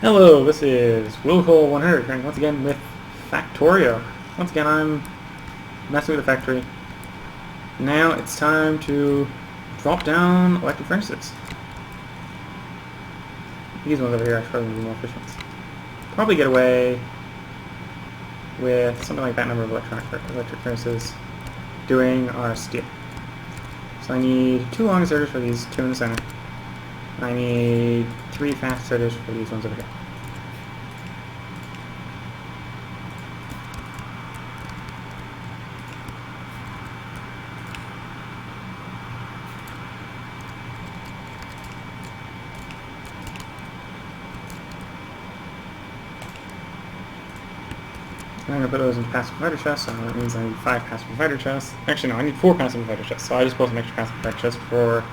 Hello, this is Willcol100, and once again with Factorio. Once again, I'm messing with the factory. Now it's time to drop down electric furnaces. These ones over here are probably more efficient. Probably get away with something like that number of electric furnaces doing our steel. So I need 2 long inserters for these 2 in the center. I need 3 fast inserters for these ones over here. I'm going to put those in passive fighter chests, so that means I need 5 passive fighter chests. Actually, no, I need 4 passive fighter chests, so I just built an extra passive fighter chest for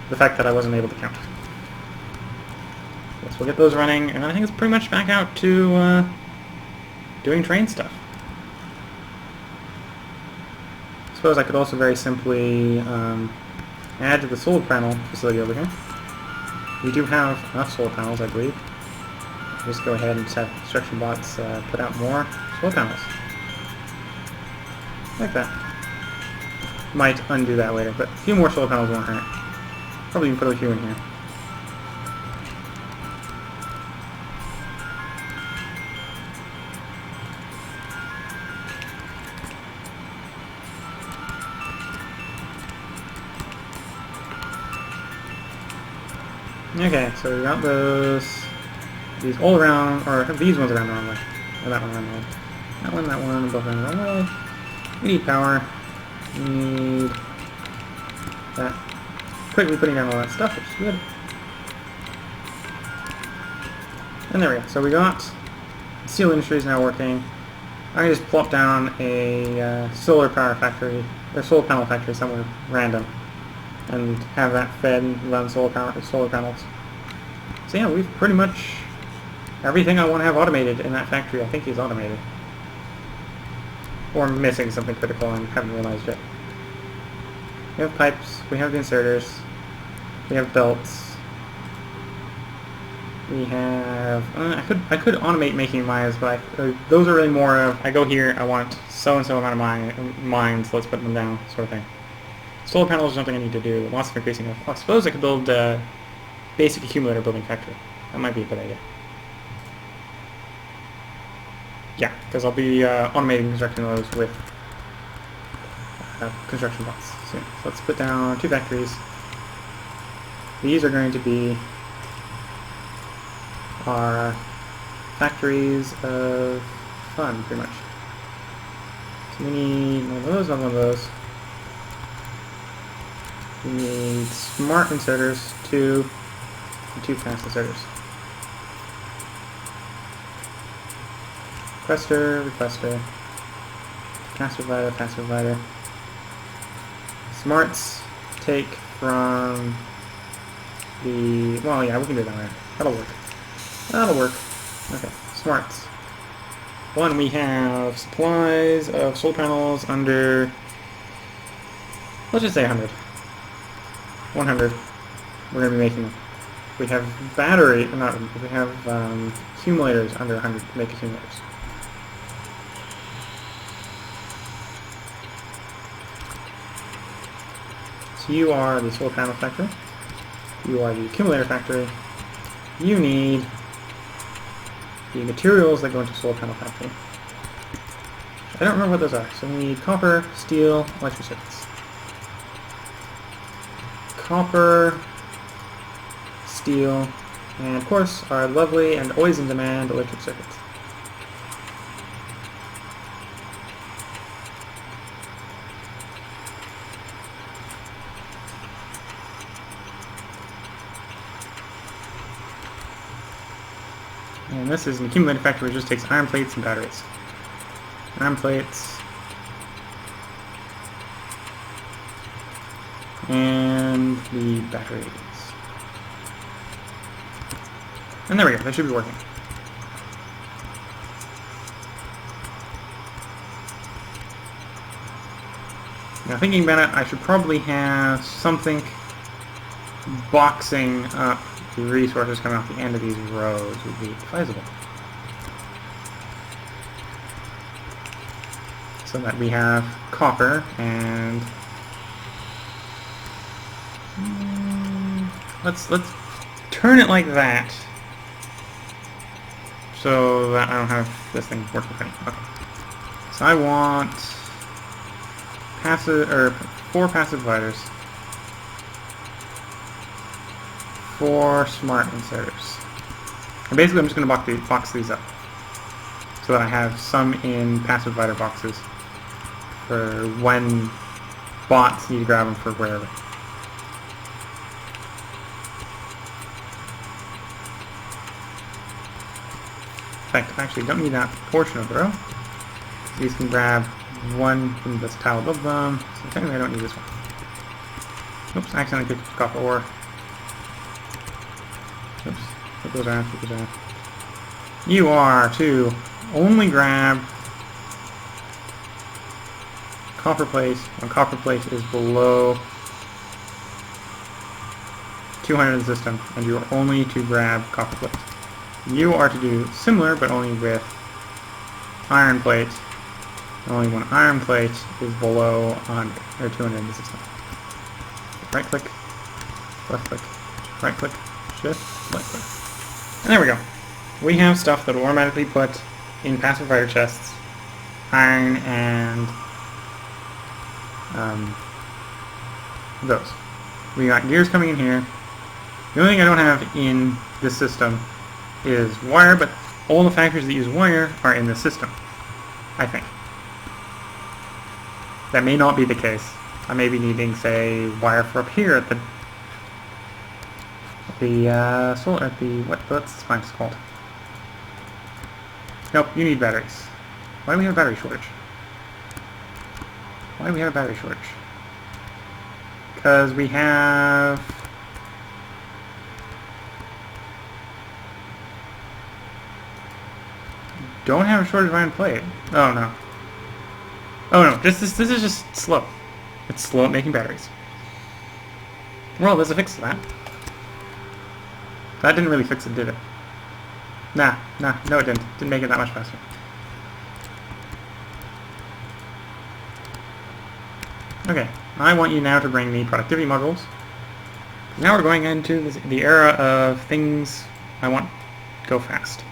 the fact that I wasn't able to count. Yes, we'll get those running, and then I think it's pretty much back out to doing train stuff. I suppose I could also very simply add to the solar panel facility over here. We do have enough solar panels, I believe. Just go ahead and just have construction bots put out more solar panels. Like that. Might undo that later, but a few more solar panels won't hurt. Probably even put a few in here. Okay, so we got these all around, or these ones around the wrong way. Or that one around the wrong way. That one, both around the wrong way. We need power. We need that. Quickly putting down all that stuff, which is good. And there we go. So we got steel industries now working. I can just plop down a solar power factory, or solar panel factory somewhere random, and have that fed and run solar panels. So yeah, we've pretty much everything I want to have automated in that factory I think is automated. Or I'm missing something critical and haven't realized yet. We have pipes, we have the inserters, we have belts, we have... I could automate making mines, but those are really more of, I go here, I want so-and-so amount of mines, let's put them down, sort of thing. Solar panels is something I need to do, lots of increasing of... I suppose I could build a basic accumulator building factory. That might be a good idea. Yeah, because I'll be automating constructing those with construction bots soon. So let's put down 2 factories. These are going to be our factories of fun, pretty much. So we need one of those, not one of those. We need smart inserters, 2, and 2 fast inserters. Requester, fast provider. Smarts take from the... well, yeah, we can do that later. That'll work. Okay, smarts. 1, we have supplies of solar panels under... let's just say 100. 100. We're going to be making them. We have we have accumulators under 100 to make accumulators. So you are the solar panel factory. You are the accumulator factory. You need the materials that go into solar panel factory. I don't remember what those are. So we need copper, steel, electric circuits. Copper, steel, and of course our lovely and always in demand electric circuits. And this is an accumulator factory which just takes iron plates and batteries. Iron plates. And the batteries. And there we go, they should be working. Now thinking about it, I should probably have something boxing up the resources coming off the end of these rows would be advisable. So that we have copper and let's turn it like that so that I don't have this thing working for me. Okay. So I want passive, or 4 passive dividers, 4 smart inserters. And basically I'm just going to box these up so that I have some in passive divider boxes for when bots need to grab them for wherever. In fact, I actually don't need that portion of the row. These can grab one from this tile above them, so technically I don't need this one. Oops, I accidentally picked copper ore. Oops, put those down, put those down. You are to only grab copper plate when copper plate is below 200 in the system, and you are only to grab copper plate. You are to do similar, but only with iron plate, only when iron plate is below 100 or 200 in the system. Right click, left click, right click, shift, left click. And there we go. We have stuff that will automatically put in passive fire chests iron and those. We got gears coming in here. The only thing I don't have in this system is wire, but all the factories that use wire are in the system, I think. That may not be the case. I may be needing, say, wire for up here at the what's this place called? Nope, you need batteries. Why do we have a battery shortage? Why do we have a battery shortage? Because we have don't have a shortage of iron plate. Oh no. Oh no, this is just slow. It's slow at making batteries. Well, there's a fix to that. That didn't really fix it, did it? No, it didn't. Didn't make it that much faster. Okay, I want you now to bring me productivity modules. Now we're going into the era of things I want to go fast.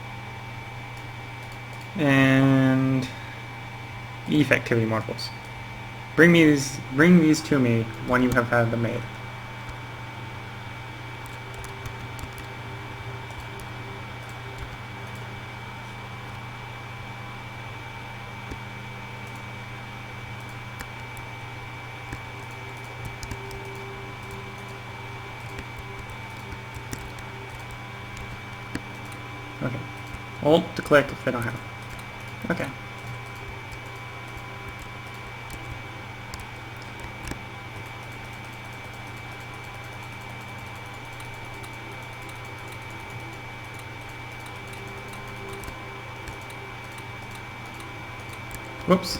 And effectivity modules. Bring these to me when you have had them made. Okay. Alt to click if they don't have it. Okay. Whoops.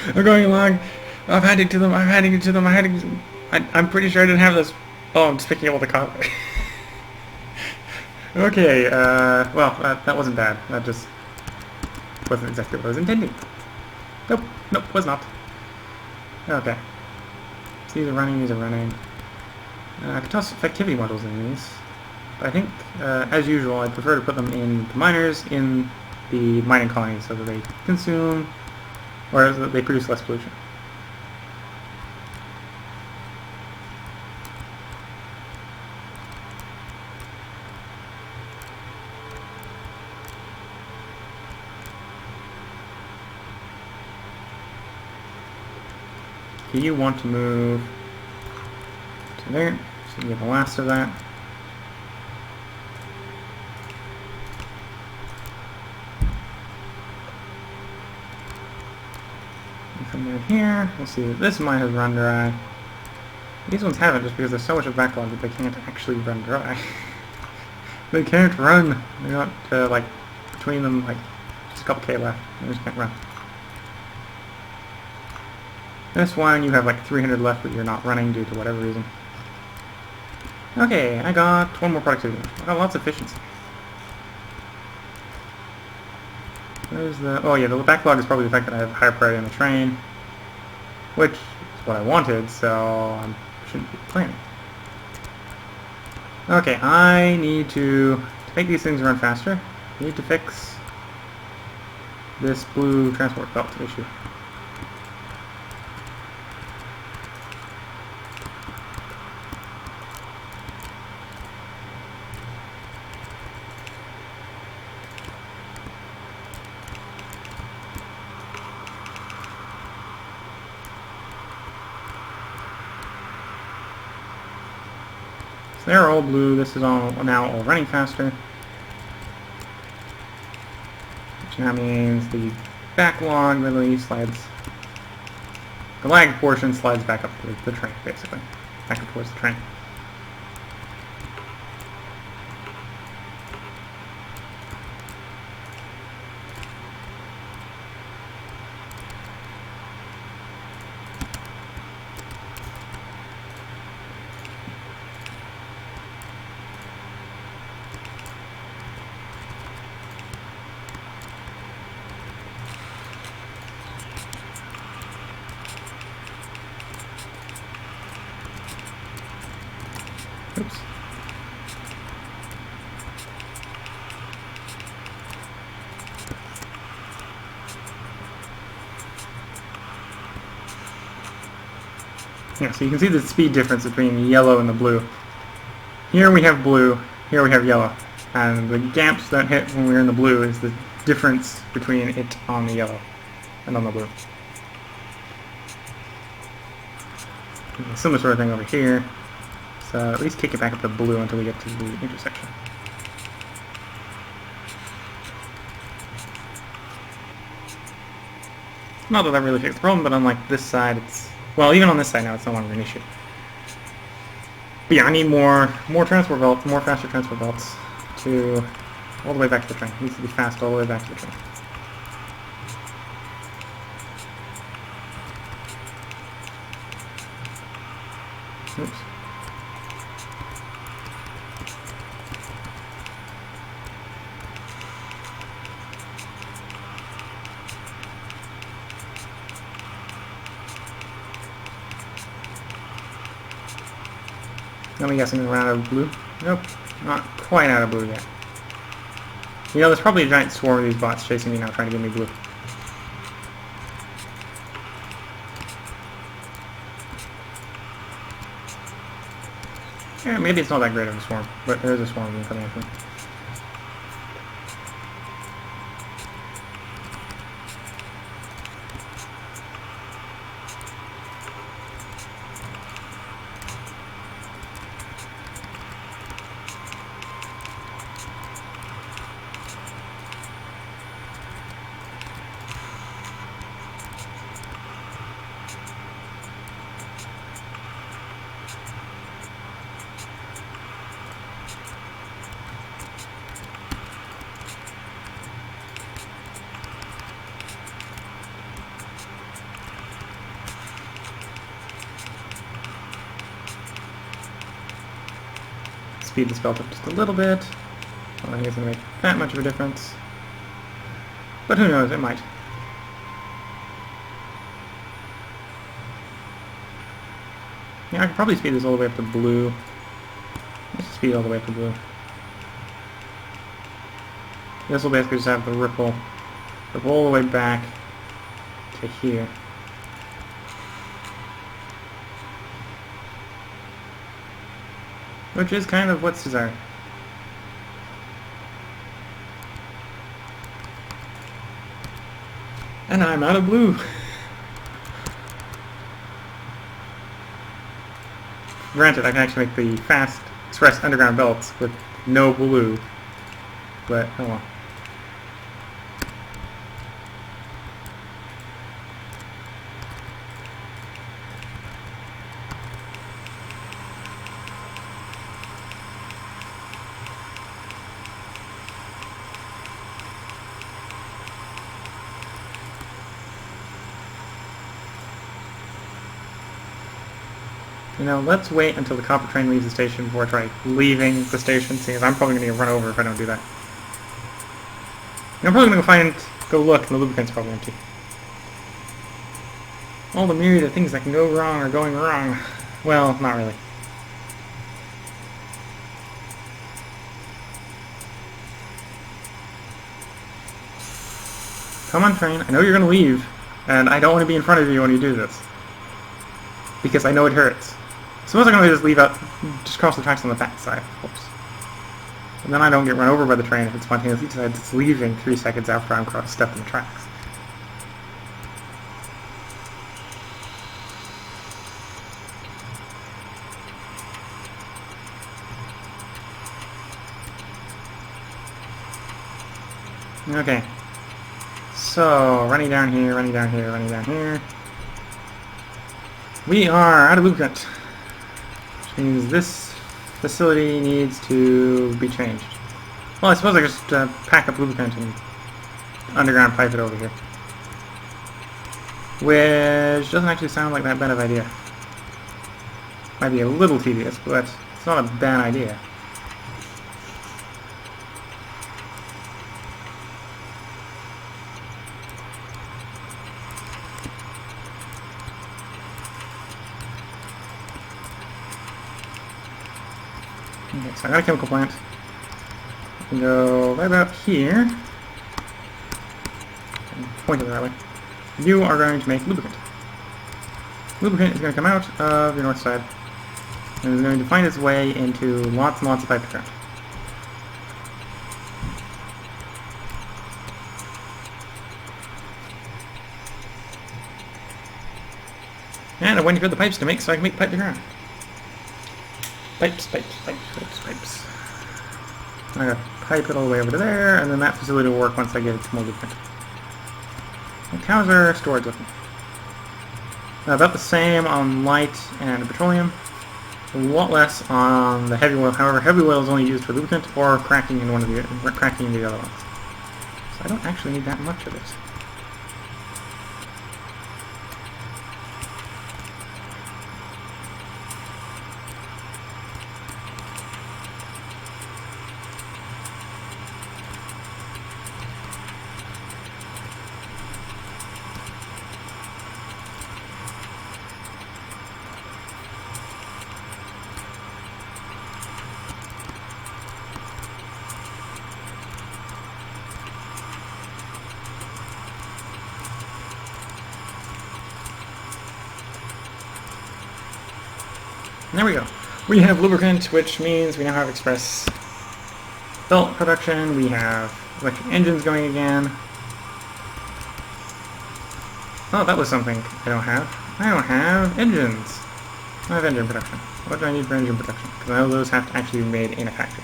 I'm going along. I'm handing to them. I'm pretty sure I didn't have this. Oh, I'm just picking up all the copper. Okay, well, that wasn't bad. That just wasn't exactly what I was intending. Nope, was not. Okay. So these are running. I could toss effectivity modules in these. But I think, as usual, I prefer to put them in the miners in the mining colonies so that they consume, or that they produce less pollution. You want to move to there, so you get the last of that. And from there here, we'll see that this mine has run dry. These ones haven't just because there's so much of backlog that they can't actually run dry. They can't run. They're not, like, between them, like, just a couple K left. They just can't run. This one, you have like 300 left, but you're not running due to whatever reason. Okay, I got one more productivity. I got lots of efficiency. Where's the... Oh yeah, the backlog is probably the fact that I have higher priority on the train, which is what I wanted, so I shouldn't be complaining. Okay, I need to make these things run faster. I need to fix this blue transport belt issue. So they're all blue. This is all now all running faster, which now means the backlog really slides. The lag portion slides back up to the train, basically, back up towards the train. Oops. Yeah, so you can see the speed difference between the yellow and the blue. Here we have blue, here we have yellow. And the gaps that hit when we're in the blue is the difference between it on the yellow and on the blue. A similar sort of thing over here. So at least kick it back up to blue until we get to the intersection. Not that really fixed the problem, but unlike this side, it's... Well, even on this side now, it's no longer an issue. But yeah, I need more transport belts, more faster transport belts to all the way back to the train. It needs to be fast all the way back to the train. Oops. I'm guessing we're out of blue. Nope, not quite out of blue yet. You know, there's probably a giant swarm of these bots chasing me now, trying to get me blue. Yeah, maybe it's not that great of a swarm, but there is a swarm of them coming at me. Speed this belt up just a little bit. I don't think it's going to make that much of a difference. But who knows, it might. Yeah, I could probably speed this all the way up to blue. Let's speed all the way up to blue. This will basically just have the ripple all the way back to here. Which is kind of what's desired. And I'm out of blue. Granted, I can actually make the fast express underground belts with no blue, but oh well. You know, let's wait until the copper train leaves the station before I try leaving the station, seeing I'm probably going to get run over if I don't do that. And I'm probably going to go look, and the lubricant's probably empty. All the myriad of things that can go wrong are going wrong. Well, not really. Come on, train. I know you're going to leave, and I don't want to be in front of you when you do this. Because I know it hurts. Suppose I'm going to just leave out, just cross the tracks on the back side, of course. And then I don't get run over by the train if it spontaneously decides it's leaving 3 seconds after I'm stepping the tracks. Okay. So, running down here, running down here, running down here. We are out of lubricant, which means this facility needs to be changed. Well, I suppose I just pack up lubricant and underground pipe it over here. Which doesn't actually sound like that bad of an idea. Might be a little tedious, but it's not a bad idea. Okay, so I got a chemical plant. I can go right about here. And point it that way. You are going to make lubricant. Lubricant is going to come out of your north side. And it's going to find its way into lots and lots of pipe ground. And I'm waiting for the pipes to make so I can make pipe to ground. Pipes, pipes, pipes, pipes, pipes. I'm going to pipe it all the way over to there, and then that facility will work once I get it to more lubricant. Like, how's our storage looking? About the same on light and petroleum. A lot less on the heavy oil. However, heavy oil is only used for lubricant or cracking in the other ones. So I don't actually need that much of it. There we go. We have lubricant, which means we now have express belt production. We have electric engines going again. Oh, that was something I don't have. I don't have engines. I have engine production. What do I need for engine production? Because I know those have to actually be made in a factory.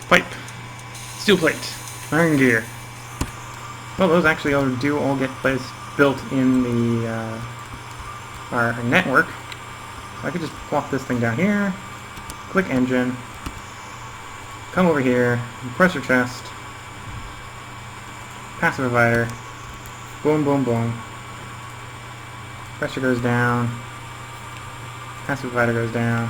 Pipe. Steel plate. Iron gear. Well, those actually all get built in the our network. I could just plop this thing down here, click engine, come over here, compressor chest, passive divider, boom, boom, boom. Pressure goes down, passive divider goes down.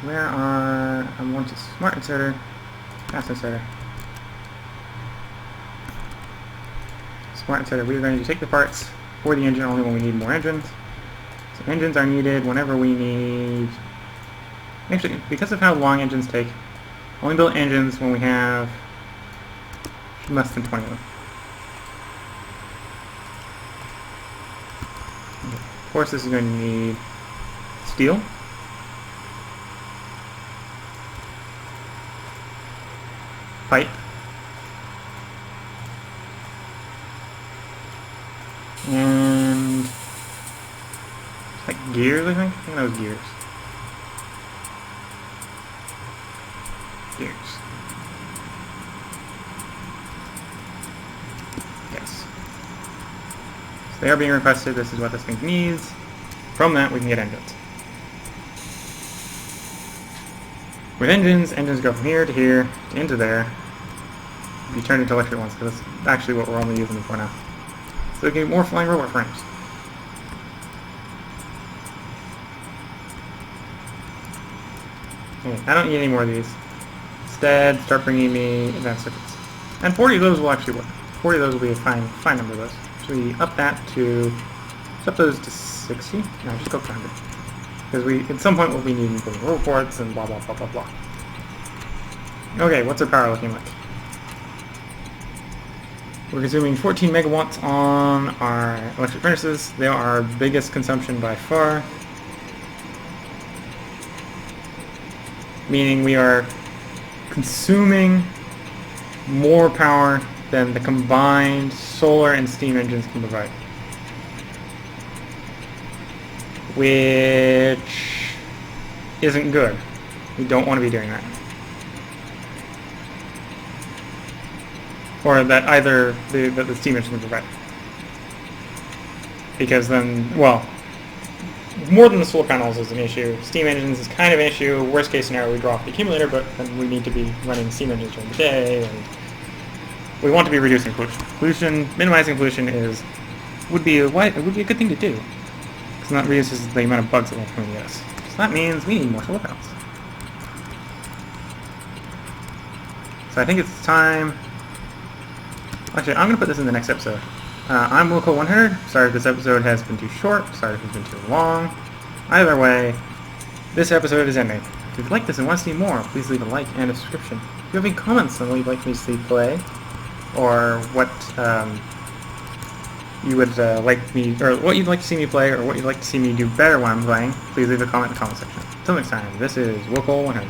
Where are, I want to smart inserter, fast inserter. Smart inserter, we are going to take the parts for the engine only when we need more engines. So engines are needed whenever we need... Actually, because of how long engines take, only build engines when we have less than 20 of them. Okay. Of course, this is going to need steel. Pipe. And like gears, I think? I think that was gears. Gears. Yes. So they are being requested. This is what this thing needs. From that, we can get engines. With engines, engines go from here to into there. Be turned into electric ones, because that's actually what we're only using them for now. So so we can get more flying robot frames. Okay, I don't need any more of these. Instead, start bringing me advanced circuits. And 40 of those will actually work. 40 of those will be a fine number of those. So we up that to, let's up those to 60. No, just go 100. Because at some point we'll be needing robot ports and blah blah blah blah blah. Okay, what's our power looking like? We're consuming 14 megawatts on our electric furnaces. They are our biggest consumption by far. Meaning we are consuming more power than the combined solar and steam engines can provide. Which isn't good. We don't want to be doing that. Or that either the steam engine can provide. Because then, well, more than the solar panels is an issue. Steam engines is kind of an issue. Worst case scenario, we draw off the accumulator, but then we need to be running steam engines during the day, and we want to be reducing pollution. Minimizing pollution would be a good thing to do, because that reduces the amount of bugs that will come at us. So that means we need more solar panels. So I think it's time. Actually, I'm going to put this in the next episode. I'm Willcol100. Sorry if this episode has been too short. Sorry if it's been too long. Either way, this episode is ending. If you've liked this and want to see more, please leave a like and a subscription. If you have any comments on what you'd like me to see play, or what you would like me, or what you'd like to see me play, or what you'd like to see me do better when I'm playing, please leave a comment in the comment section. Until next time, this is Willcol100.